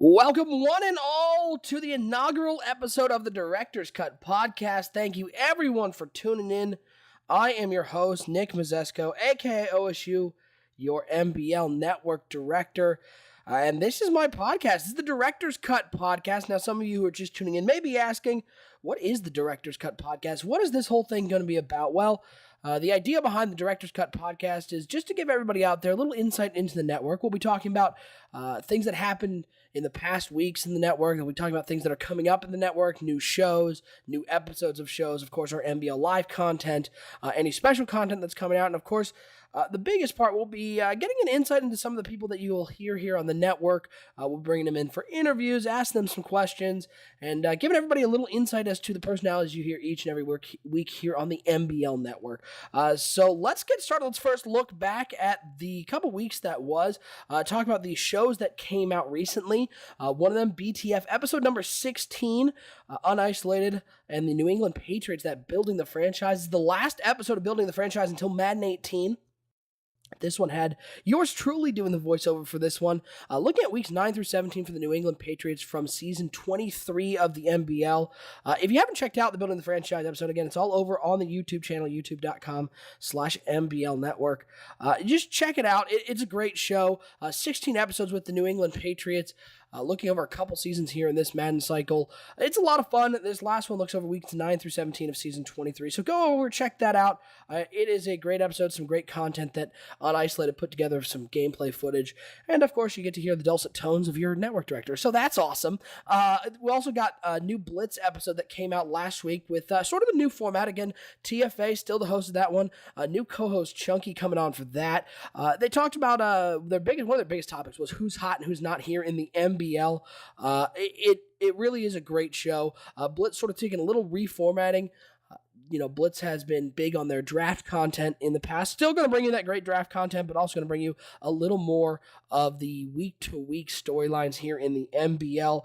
Welcome, one and all, to the inaugural episode of the Director's Cut podcast. Thank you, everyone, for tuning in. I am your host, Nick Mazesco, aka OSU, your MBL Network Director. And this is my podcast. This is the Director's Cut podcast. Now, some of you who are just tuning in may be asking, what is the Director's Cut podcast? What is this whole thing going to be about? Well, the idea behind the Director's Cut podcast is just to give everybody out there a little insight into the network. We'll be talking about things that happened in the past weeks in the network, and we'll be talking about things that are coming up in the network, new shows, new episodes of shows, of course, our NBL Live content, any special content that's coming out, and of course, the biggest part will be getting an insight into some of the people that you will hear here on the network. We'll be bringing them in for interviews, ask them some questions, and giving everybody a little insight as to the personalities you hear each and every week here on the NBL network. So let's get started. Let's first look back at the couple weeks that was, talk about the shows that came out recently. One of them, BTF, episode number 16, Unisolated, and the New England Patriots, that Building the Franchise. Is the last episode of Building the Franchise until Madden 18. This one had yours truly doing the voiceover for this one. Looking at weeks 9 through 17 for the New England Patriots from season 23 of the NBL. If you haven't checked out the Building the Franchise episode, again, it's all over on the YouTube channel, youtube.com/NBL Network. Just check it out. It's a great show. 16 episodes with the New England Patriots. Looking over a couple seasons here in this Madden cycle. It's a lot of fun. This last one looks over weeks 9 through 17 of season 23. So go over, check that out. It is a great episode, some great content that Unisolated put together, some gameplay footage. And of course, you get to hear the dulcet tones of your network director. So that's awesome. We also got a new Blitz episode that came out last week with sort of a new format. Again, TFA, still the host of that one. New co-host Chunky coming on for that. They talked about one of their biggest topics was who's hot and who's not here in the NBL. It really is a great show. Blitz sort of taking a little reformatting. Blitz has been big on their draft content in the past. Still going to bring you that great draft content, but also going to bring you a little more of the week-to-week storylines here in the NBL.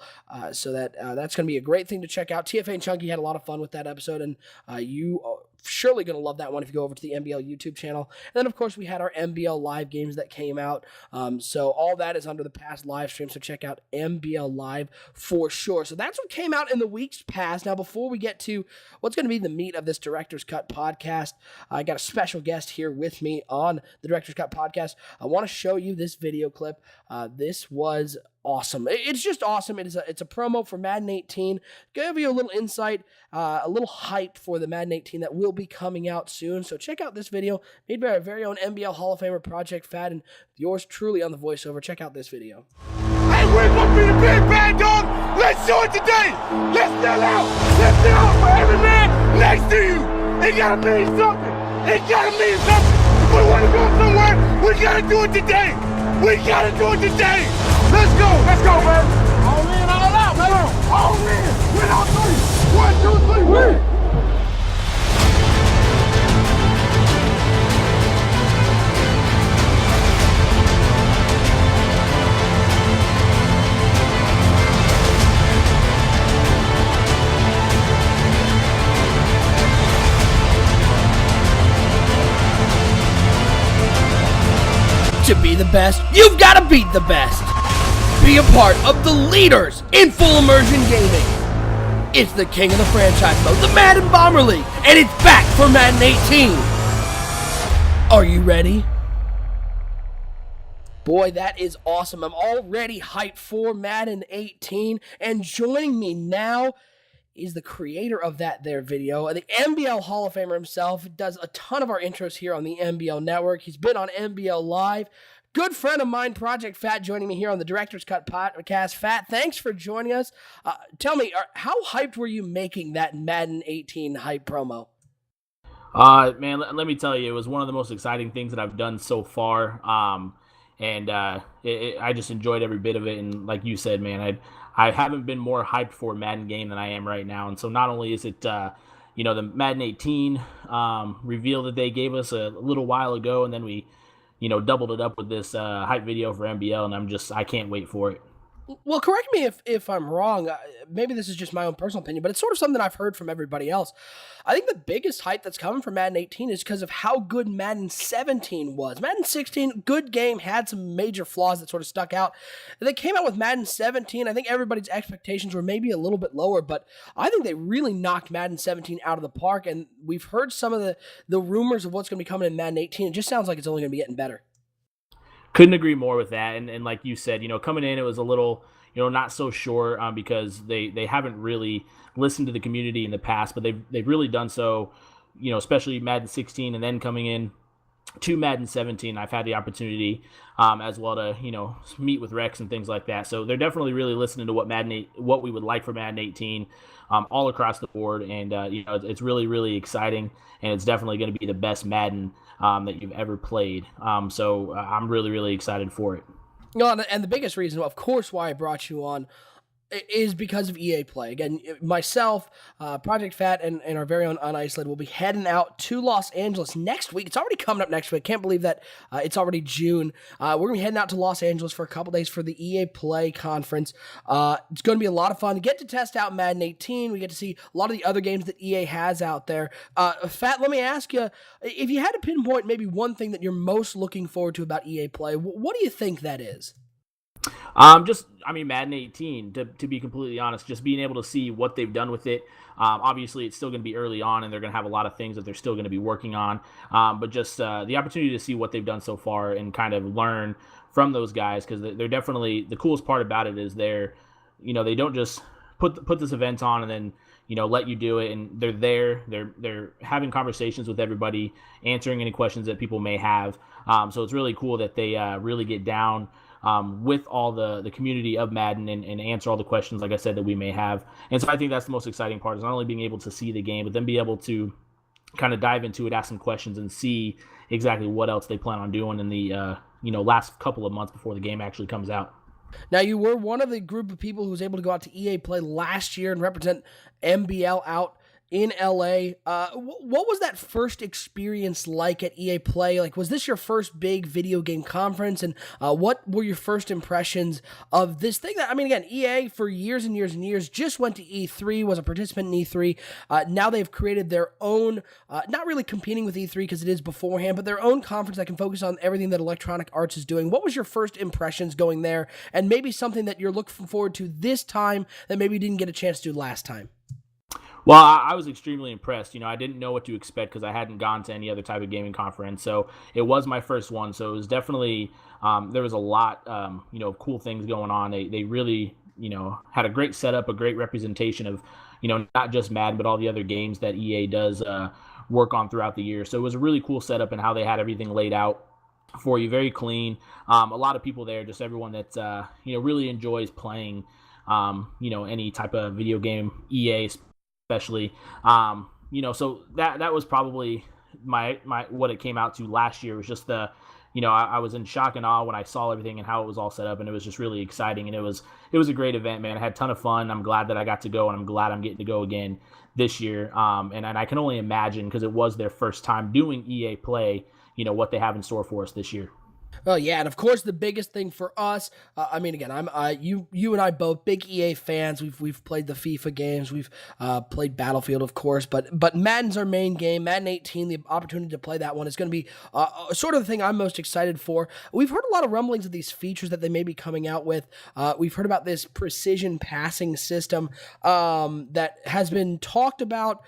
So that's going to be a great thing to check out. TFA and Chunky had a lot of fun with that episode, and you are surely going to love that one if you go over to the NBL YouTube channel. And then, of course, we had our NBL Live games that came out. So all that is under the past live stream, so check out NBL Live for sure. So that's what came out in the weeks past. Now, before we get to what's going to be the meat of this Director's Cut podcast, I got a special guest here with me on the Director's Cut podcast. I want to show you this video clip. This was awesome. It's just awesome. It's a promo for Madden 18. Give you a little insight, a little hype for the Madden 18 that will be coming out soon. So check out this video made by our very own NBL Hall of Famer Project Fat and yours truly on the voiceover. Check out this video. Hey, we're gonna be the big bad dog. Let's do it today. Let's sell out. Let's sell out for every man next to you. It gotta mean something. It gotta mean something. If we wanna go somewhere, we gotta do it today. We gotta do it today. Let's go, man. All in, all out, man. All in. Win all three. 1, 2, 3, win. To be the best, you've got to beat the best. Be a part of the leaders in full immersion gaming. It's the king of the franchise mode, the Madden Bomber League, and it's back for Madden 18. Are you ready? Boy, that is awesome. I'm already hyped for Madden 18, and joining me now is the creator of that there video, the NBL Hall of Famer himself. Does a ton of our intros here on the NBL Network. He's been on NBL Live. Good friend of mine, Project Fat, joining me here on the Director's Cut podcast. Fat, thanks for joining us. Tell me, how hyped were you making that Madden 18 hype promo? Man, let me tell you, it was one of the most exciting things that I've done so far. I just enjoyed every bit of it. And like you said, man, I haven't been more hyped for a Madden game than I am right now. And so not only is it, the Madden 18 reveal that they gave us a little while ago, and then we, doubled it up with this hype video for NBL, and I can't wait for it. Well, correct me if I'm wrong. Maybe this is just my own personal opinion, but it's sort of something I've heard from everybody else. I think the biggest hype that's coming from Madden 18 is because of how good Madden 17 was. Madden 16, good game, had some major flaws that sort of stuck out. They came out with Madden 17. I think everybody's expectations were maybe a little bit lower, but I think they really knocked Madden 17 out of the park. And we've heard some of the rumors of what's going to be coming in Madden 18. It just sounds like it's only going to be getting better. Couldn't agree more with that. And like you said, coming in, it was a little, not so sure because they haven't really listened to the community in the past, but they've really done so, especially Madden 16 and then coming in to Madden 17. I've had the opportunity as well to, meet with Rex and things like that. So they're definitely really listening to what we would like for Madden 18 all across the board. And, it's really, really exciting. And it's definitely going to be the best Madden that you've ever played. So I'm really, really excited for it. No, and the biggest reason, of course, why I brought you on is because of EA Play. Again, myself, Project Fat, and our very own Unisolated will be heading out to Los Angeles next week. It's already coming up next week. Can't believe that it's already June. We're going to be heading out to Los Angeles for a couple days for the EA Play conference. It's going to be a lot of fun. We get to test out Madden 18. We get to see a lot of the other games that EA has out there. Fat, let me ask you, if you had to pinpoint maybe one thing that you're most looking forward to about EA Play, what do you think that is? Madden 18, to be completely honest, just being able to see what they've done with it. Obviously, it's still going to be early on, and they're going to have a lot of things that they're still going to be working on. But just the opportunity to see what they've done so far and kind of learn from those guys, because they're definitely, the coolest part about it is they don't just put this event on and then let you do it, and they're having conversations with everybody, answering any questions that people may have. So it's really cool that they really get down with all the community of Madden and answer all the questions, like I said, that we may have. And so I think that's the most exciting part, is not only being able to see the game, but then be able to kind of dive into it, ask some questions, and see exactly what else they plan on doing in the last couple of months before the game actually comes out. Now, you were one of the group of people who was able to go out to EA Play last year and represent MBL out in LA. What was that first experience like at EA Play? Like, was this your first big video game conference? And what were your first impressions of this thing that, again, EA for years and years and years just went to E3, was a participant in E3. Now they've created their own, not really competing with E3 because it is beforehand, but their own conference that can focus on everything that Electronic Arts is doing. What was your first impressions going there? And maybe something that you're looking forward to this time that maybe you didn't get a chance to do last time? Well, I was extremely impressed. I didn't know what to expect because I hadn't gone to any other type of gaming conference. So it was my first one. So it was definitely, there was a lot, of cool things going on. They really, had a great setup, a great representation of, not just Madden, but all the other games that EA does work on throughout the year. So it was a really cool setup and how they had everything laid out for you, very clean. A lot of people there, just everyone that, really enjoys playing, any type of video game, EA especially. So that was probably my what it came out to last year, was just I was in shock and awe when I saw everything and how it was all set up, and it was just really exciting, and it was a great event, man. I had a ton of fun. I'm glad that I got to go, and I'm glad I'm getting to go again this year. And I can only imagine, because it was their first time doing EA Play, what they have in store for us this year. Well, yeah, and of course the biggest thing for us, again, I'm you and I both big EA fans. We've played the FIFA games, we've played Battlefield, of course, but Madden's our main game. Madden 18, the opportunity to play that one is going to be sort of the thing I'm most excited for. We've heard a lot of rumblings of these features that they may be coming out with. We've heard about this precision passing system that has been talked about.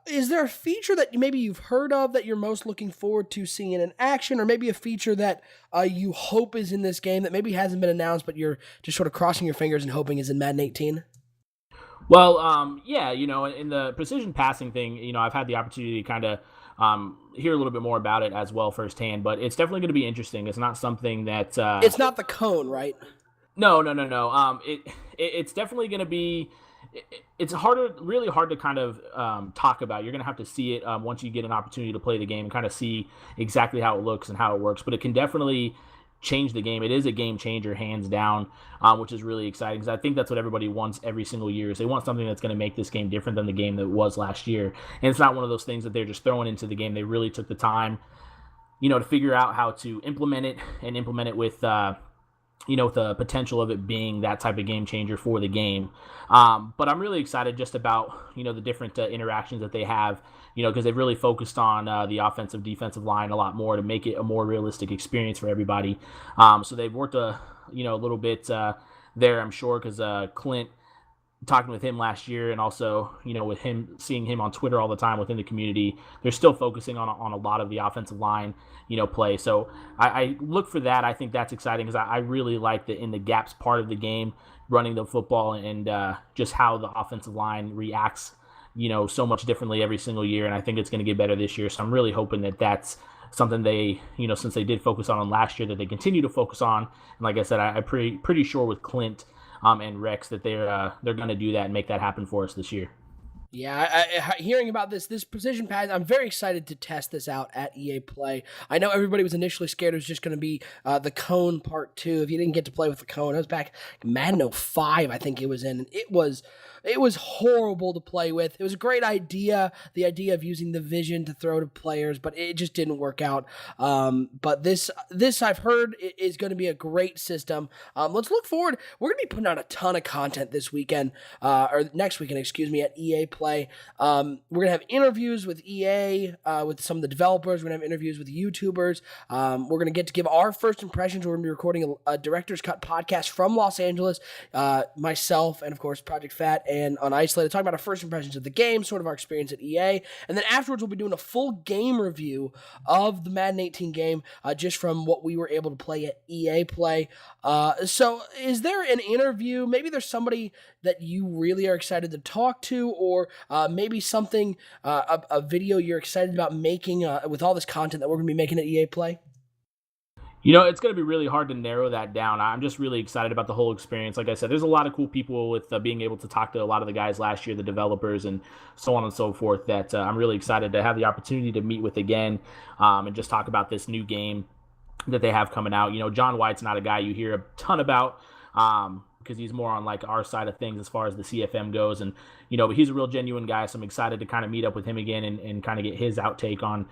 Is there a feature that maybe you've heard of that you're most looking forward to seeing in action, or maybe a feature that you hope is in this game that maybe hasn't been announced, but you're just sort of crossing your fingers and hoping is in Madden 18? Well, yeah, in the precision passing thing, I've had the opportunity to kind of hear a little bit more about it as well firsthand, but it's definitely going to be interesting. It's not something that... it's not the cone, right? No. It's definitely going to be... It's really hard to kind of talk about. You're going to have to see it once you get an opportunity to play the game and kind of see exactly how it looks and how it works. But it can definitely change the game. It is a game changer, hands down, which is really exciting, because I think that's what everybody wants every single year. Is they want something that's going to make this game different than the game that it was last year. And it's not one of those things that they're just throwing into the game. They really took the time, to figure out how to implement it, and implement it with with the potential of it being that type of game changer for the game. But I'm really excited just about, the different interactions that they have, because they've really focused on the offensive defensive line a lot more to make it a more realistic experience for everybody. So they've worked a little bit there, I'm sure, because Clint, talking with him last year, and also with him, seeing him on Twitter all the time within the community, they're still focusing on a lot of the offensive line play. So I look for that. I think that's exciting, because I really like in the gaps part of the game, running the football, and just how the offensive line reacts so much differently every single year, and I think it's going to get better this year. So I'm really hoping that that's something they, since they did focus on last year, that they continue to focus on. And like I said, I'm pretty sure with Clint and Rex that they're going to do that and make that happen for us this year. Yeah, hearing about this precision pass, I'm very excited to test this out at EA Play. I know everybody was initially scared it was just going to be the cone part 2. If you didn't get to play with the cone, it was back Madden 05, I think it was in, and it was horrible to play with. It was a great idea, the idea of using the vision to throw to players, but it just didn't work out. But this I've heard is going to be a great system. Let's look forward. We're going to be putting out a ton of content this weekend, or next weekend, excuse me, at EA Play. We're going to have interviews with EA, with some of the developers. We're going to have interviews with YouTubers. We're going to get to give our first impressions. We're going to be recording a Director's Cut podcast from Los Angeles, myself, and of course Project Fat and on Isolated, talking about our first impressions of the game, sort of our experience at EA. And then afterwards, we'll be doing a full game review of the Madden 18 game, just from what we were able to play at EA Play. So is there an interview? Maybe there's somebody that you really are excited to talk to, or maybe something, a video you're excited about making with all this content that we're going to be making at EA Play? It's going to be really hard to narrow that down. I'm just really excited about the whole experience. Like I said, there's a lot of cool people with being able to talk to a lot of the guys last year, the developers, and so on and so forth, that I'm really excited to have the opportunity to meet with again, and just talk about this new game that they have coming out. John White's not a guy you hear a ton about, because he's more on like our side of things as far as the CFM goes, and but he's a real genuine guy, so I'm excited to kind of meet up with him again and kind of get his outtake on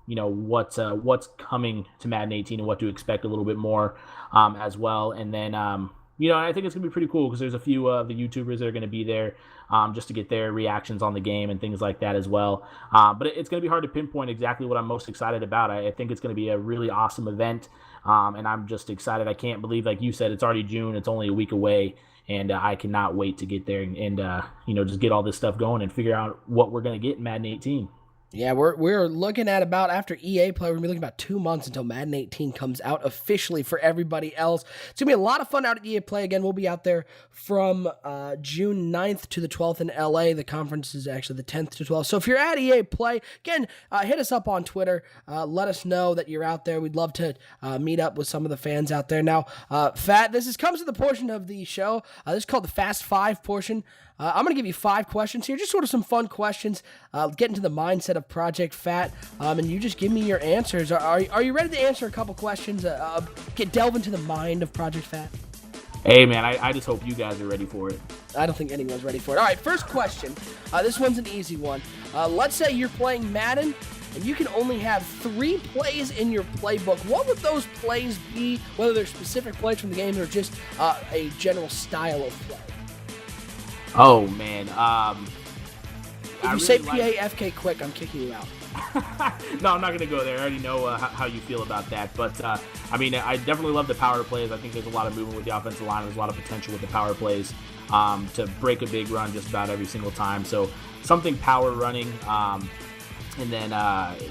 what's coming to Madden 18 and what to expect a little bit more as well. And then I think it's gonna be pretty cool, because there's a few of the YouTubers that are going to be there just to get their reactions on the game and things like that as well. But it's going to be hard to pinpoint exactly what I'm most excited about. I think it's going to be a really awesome event, and I'm just excited. I can't believe, like you said, it's already June. It's only a week away, and I cannot wait to get there and just get all this stuff going and figure out what we're going to get in Madden 18. Yeah, we're looking at about, after EA Play, we're going to be looking about 2 months until Madden 18 comes out officially for everybody else. It's going to be a lot of fun out at EA Play. Again, we'll be out there from June 9th to the 12th in LA. The conference is actually the 10th to 12th. So if you're at EA Play, again, hit us up on Twitter. Let us know that you're out there. We'd love to meet up with some of the fans out there. Now, Fat, comes to the portion of the show. This is called the Fast Five portion. I'm going to give you 5 questions here, just sort of some fun questions, get into the mindset of Project Fat, and you just give me your answers. Are you ready to answer a couple questions, delve into the mind of Project Fat? Hey, man, I just hope you guys are ready for it. I don't think anyone's ready for it. All right, first question. This one's an easy one. Let's say you're playing Madden, and you can only have 3 plays in your playbook. What would those plays be, whether they're specific plays from the game or just a general style of play? Oh, man. If you say PAFK quick, I'm kicking you out. No, I'm not going to go there. I already know how you feel about that. But, I definitely love the power plays. I think there's a lot of movement with the offensive line. There's a lot of potential with the power plays to break a big run just about every single time. So something power running. And then as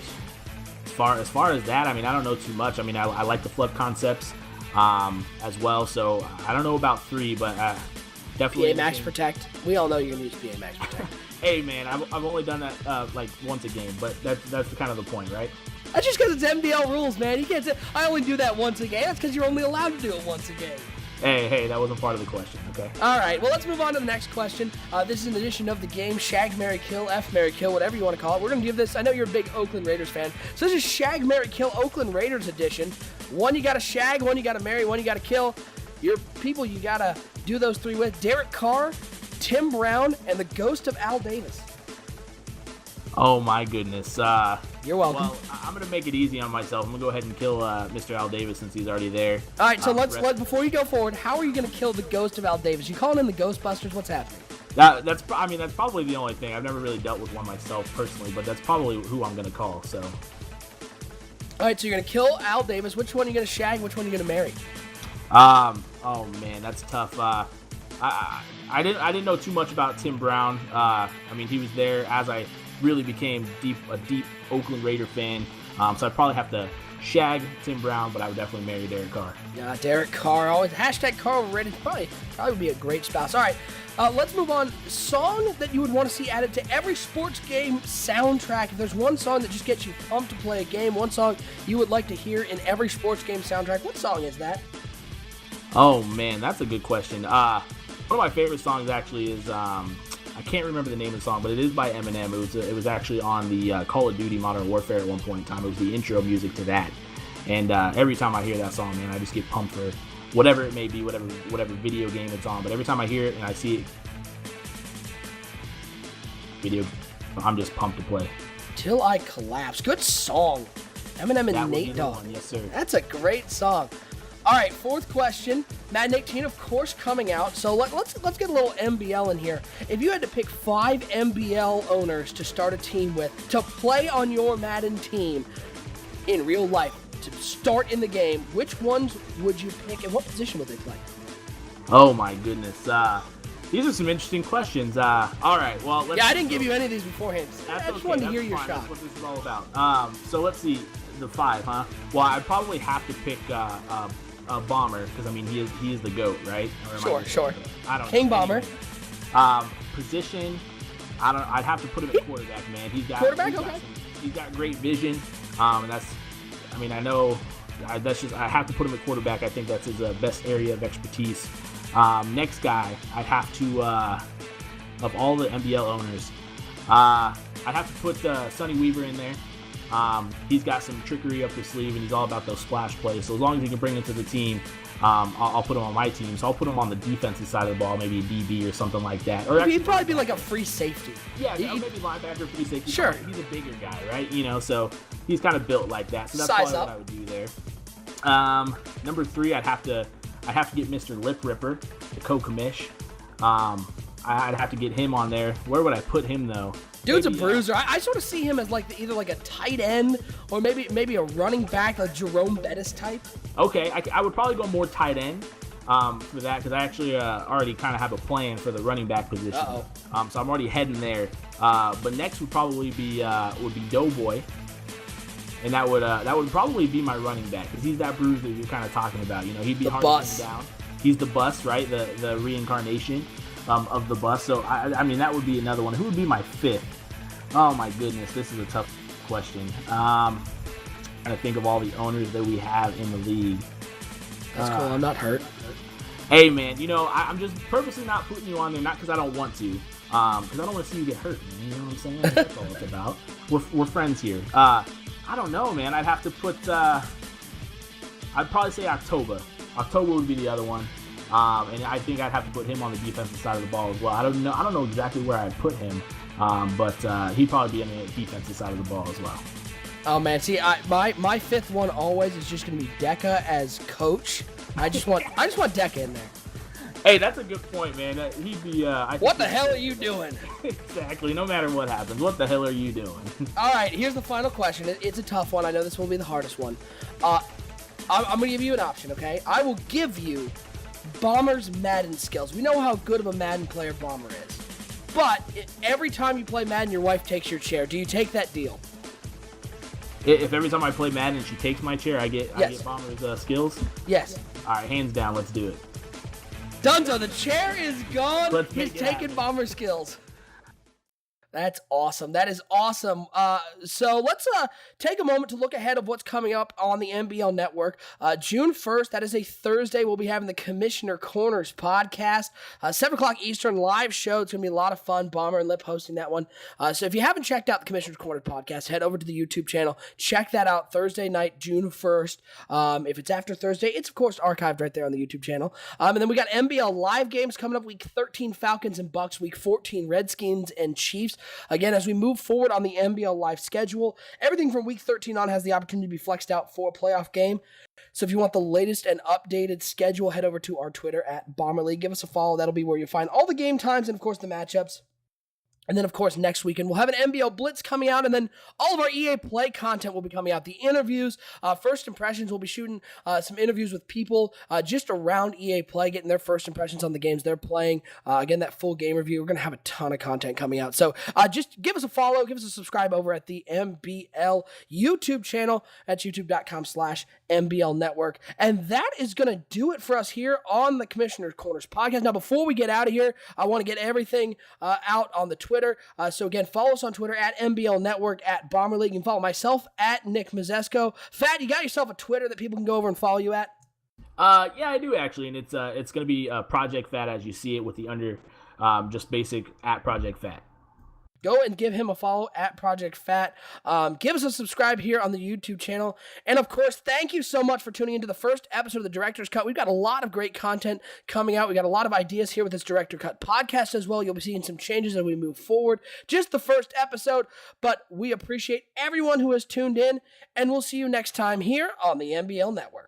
far as that, I don't know too much. I like the flood concepts as well. So I don't know about 3, but definitely. PA Max Protect. We all know you're going to use PA Max Protect. Hey, man, I've only done that like once a game, but that's kind of the point, right? That's just because it's NBL rules, man. You can't say, I only do that once a game. That's because you're only allowed to do it once a game. Hey, that wasn't part of the question, okay? All right, well, let's move on to the next question. This is an edition of the game, Shag, Marry, Kill, F, Marry, Kill, whatever you want to call it. We're going to give this, I know you're a big Oakland Raiders fan, so this is Shag, Marry, Kill, Oakland Raiders edition. 1 you got to shag, 1 you got to marry, 1 you got to kill. Your people you got to do those 3 with: Derek Carr, Tim Brown, and the ghost of Al Davis. Oh, my goodness. You're welcome. Well, I'm going to make it easy on myself. I'm going to go ahead and kill Mr. Al Davis since he's already there. All right, so let's before you go forward, how are you going to kill the ghost of Al Davis? You calling him the Ghostbusters? What's happening? That's probably the only thing. I've never really dealt with one myself personally, but that's probably who I'm going to call. So. All right, so you're going to kill Al Davis. Which one are you going to shag? Which one are you going to marry? Oh man, that's tough. I didn't know too much about Tim Brown. He was there as I really became a deep Oakland Raider fan. So I'd probably have to shag Tim Brown, but I would definitely marry Derek Carr. Yeah, Derek Carr, always hashtag Carr overrated. Probably would be a great spouse. All right, let's move on. Song that you would want to see added to every sports game soundtrack. If there's one song that just gets you pumped to play a game, one song you would like to hear in every sports game soundtrack, what song is that? Oh man, that's a good question. One of my favorite songs actually is I can't remember the name of the song, but it is by Eminem. It was actually on the Call of Duty Modern Warfare at one point in time. It was the intro music to that, and every time I hear that song, man, I just get pumped for whatever it may be, whatever video game it's on. But every time I hear it and I see it, I'm just pumped to play. Till I Collapse, good song. Eminem and Nate Dogg. Yes, sir. That's a great song. All right, fourth question. Madden 18, of course, coming out. So let's get a little MBL in here. If you had to pick 5 MBL owners to start a team with to play on your Madden team in real life, to start in the game, which ones would you pick and what position would they play? Oh my goodness. These are some interesting questions. All right, well, I didn't give you any of these beforehand. I just wanted to hear your shot. That's what this is all about. So let's see, the 5, huh? Well, I'd probably have to pick Bomber, because he is the GOAT, right? Sure. I don't know. King Bomber. Position, I'd have to put him at quarterback, man. He's got great vision. And that's, I know I have to put him at quarterback. I think that's his best area of expertise. Next guy, I'd have to, of all the NBL owners, I'd have to put Sonny Weaver in there. He's got some trickery up his sleeve, and he's all about those splash plays. So as long as he can bring it to the team, I'll put him on my team. So I'll put him on the defensive side of the ball, maybe a DB or something like that. Or he'd probably be like a free safety. Yeah, maybe linebacker, free safety. Sure. He's a bigger guy, right? So he's kind of built like that. So that's Size probably up. what I would do there. Number 3, I'd have to get Mr. Lip Ripper, the Co-Commish. I'd have to get him on there. Where would I put him though? Dude's a bruiser. I sort of see him as either a tight end or maybe a running back, like Jerome Bettis type. Okay, I would probably go more tight end for that, because I actually already kind of have a plan for the running back position. Uh-oh. So I'm already heading there. But next would probably be Doughboy, and that would probably be my running back, because he's that bruiser that you're kind of talking about. He'd be hard to pin down. He's the bus, right? The reincarnation of the bus. So that would be another one. Who would be my 5th? Oh my goodness, this is a tough question. I think of all the owners that we have in the league. That's cool. I'm not hurt. Hey man, I'm just purposely not putting you on there, not because I don't want to, because I don't want to see you get hurt. Man. You know what I'm saying? That's all it's about. We're friends here. I don't know, man. I'd have to put. I'd probably say October. October would be the other one. And I think I'd have to put him on the defensive side of the ball as well. I don't know exactly where I'd put him, but he'd probably be on the defensive side of the ball as well. Oh man, see, my 5th one always is just gonna be Deca as coach. I just want Deca in there. Hey, that's a good point, man. He'd be. What the hell are you doing? Exactly. No matter what happens, what the hell are you doing? All right, here's the final question. It's a tough one. I know this will be the hardest one. I'm gonna give you an option, okay? I will give you Bomber's Madden skills. We know how good of a Madden player Bomber is. But every time you play Madden, your wife takes your chair. Do you take that deal? If every time I play Madden she takes my chair, I get Bomber's skills? Yes. All right, hands down, let's do it. Dunzo, the chair is gone. He's taking happen. Bomber skills. That's awesome. That is awesome. So let's take a moment to look ahead of what's coming up on the NBL Network. June 1st, that is a Thursday, we'll be having the Commissioner Corners podcast. 7 o'clock Eastern live show. It's going to be a lot of fun. Bomber and Lip hosting that one. So if you haven't checked out the Commissioner's Corners podcast, head over to the YouTube channel. Check that out Thursday night, June 1st. If it's after Thursday, it's of course archived right there on the YouTube channel. And then we got NBL live games coming up. Week 13 Falcons and Bucks. Week 14 Redskins and Chiefs. Again, as we move forward on the NBL Live schedule, everything from week 13 on has the opportunity to be flexed out for a playoff game. So if you want the latest and updated schedule, head over to our Twitter at Bomber League. Give us a follow. That'll be where you'll find all the game times and, of course, the matchups. And then, of course, next weekend, we'll have an NBL Blitz coming out, and then all of our EA Play content will be coming out. The interviews, first impressions, we'll be shooting some interviews with people just around EA Play, getting their first impressions on the games they're playing. Again, that full game review. We're going to have a ton of content coming out. So just give us a follow, give us a subscribe over at the MBL YouTube channel. That's youtube.com/MBL Network. And that is going to do it for us here on the Commissioner's Corners podcast. Now, before we get out of here, I want to get everything out on the Twitter. So again, follow us on Twitter at MBL Network, at Bomber League. You can follow myself at Nick Mazesco. Fat, you got yourself a Twitter that people can go over and follow you at? Yeah, I do actually, and it's going to be Project Fat as you see it with the under just basic at Project Fat. Go and give him a follow at Project Fat. Give us a subscribe here on the YouTube channel. And of course, thank you so much for tuning into the first episode of the Director's Cut. We've got a lot of great content coming out. We got a lot of ideas here with this Director Cut podcast as well. You'll be seeing some changes as we move forward. Just the first episode, but we appreciate everyone who has tuned in, and we'll see you next time here on the NBL Network.